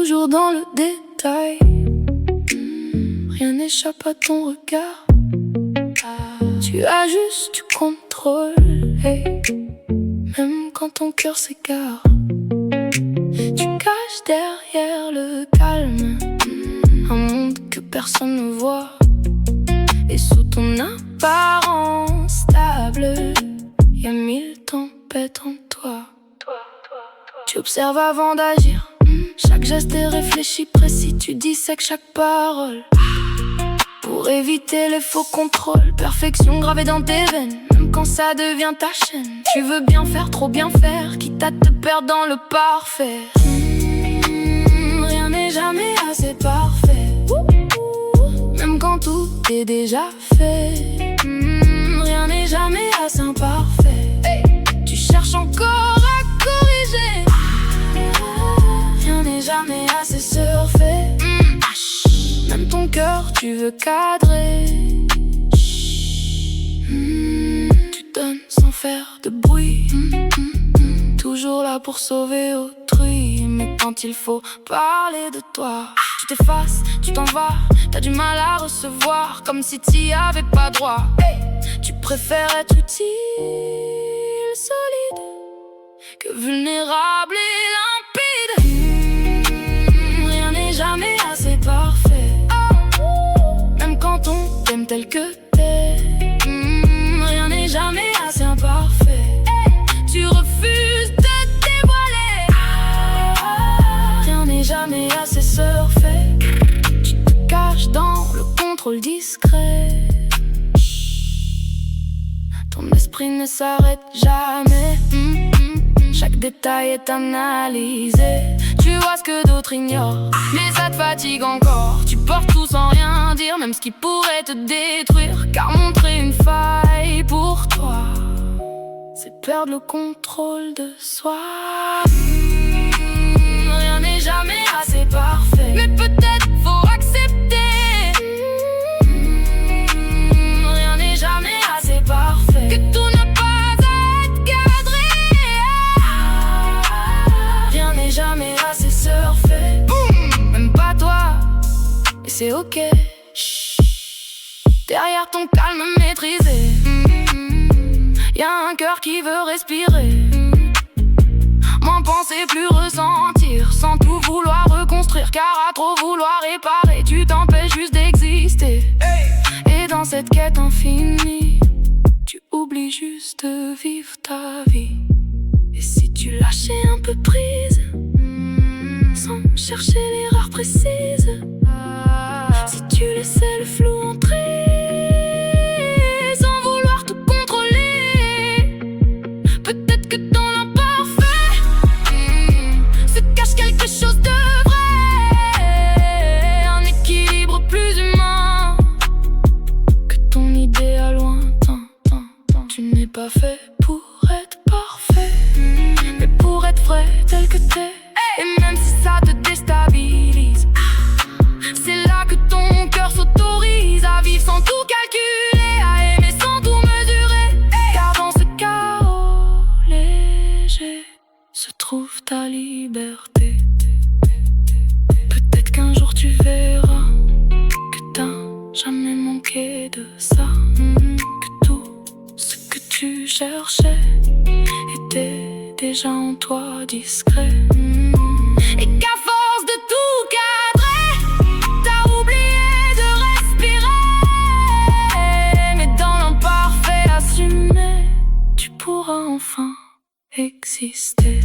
toujours dans le détail. Rien n'échappe à ton regard. Tu ajustes, tu contrôles, hey. Même quand ton cœur s'égare. Tu caches derrière le calme un monde que personne ne voit. Et sous ton apparence stable, y a 1000 tempêtes en toi. Tu observes avant d'agir. Chaque geste est réfléchi, précis. Tu dissèques chaque parole pour éviter les faux contrôles. Perfection gravée dans tes veines, même quand ça devient ta chaîne. Tu veux bien faire, trop bien faire, quitte à te perdre dans le parfait. Rien n'est jamais assez parfait, même quand tout est déjà fait. Rien n'est jamais assez imparfait. Tu cherches encore à corriger. Rien n'est jamais assez surfait. Même ton cœur, tu veux cadrer. Tu donnes sans faire de bruit. Toujours là pour sauver autrui. Mais quand il faut parler de toi, tu t'effaces, tu t'en vas. T'as du mal à recevoir, comme si t'y avais pas droit. Tu préfères être utile, solide, que vulnérable et limpide. Rien n'est jamais assez parfait. Même quand on t'aime tel que t'es. Rien n'est jamais assez imparfait. Tu refuses de te dévoiler. Rien n'est jamais assez surfait. Tu te caches dans le contrôle discret. Ton esprit ne s'arrête jamais. Chaque détail est analysé. Tu vois ce que d'autres ignorent, mais ça te fatigue encore. Tu portes tout sans rien dire, même ce qui pourrait te détruire. Car montrer une faille pour toi, c'est perdre le contrôle de soi. Rien n'est jamais assez parfait, mais peut-être faut accepter. Rien n'est jamais assez parfait, que tout n'a pas à être cadré. Rien n'est jamais assez surfait, même pas toi, et c'est ok. Derrière ton calme maîtrisé, y'a un cœur qui veut respirer. Moins penser, plus ressentir, sans tout vouloir reconstruire. Car à trop vouloir réparer, tu t'empêches juste d'exister. Et dans cette quête infinie, tu oublies juste de vivre ta vie. Et si tu lâchais un peu prise, sans chercher l'erreur précise, si tu laissais le flou entrer, sans vouloir tout contrôler, peut-être que dans l'imparfait se cache quelque chose de vrai. Un équilibre plus humain que ton idéal lointain. Tu n'es pas fait pour être parfait, mais pour être vrai tel que t'es. Et même si ça te déstabilise, c'est là que ton cœur s'autorise à vivre sans tout calculer, à aimer sans tout mesurer. Car dans ce chaos léger se trouve ta liberté. Peut-être qu'un jour tu verras que t'as jamais manqué de ça, que tout ce que tu cherchais était déjà en toi discret. Et qu'à force de tout cadrer, t'as oublié de respirer. Mais dans l'imparfait assumé, tu pourras enfin exister.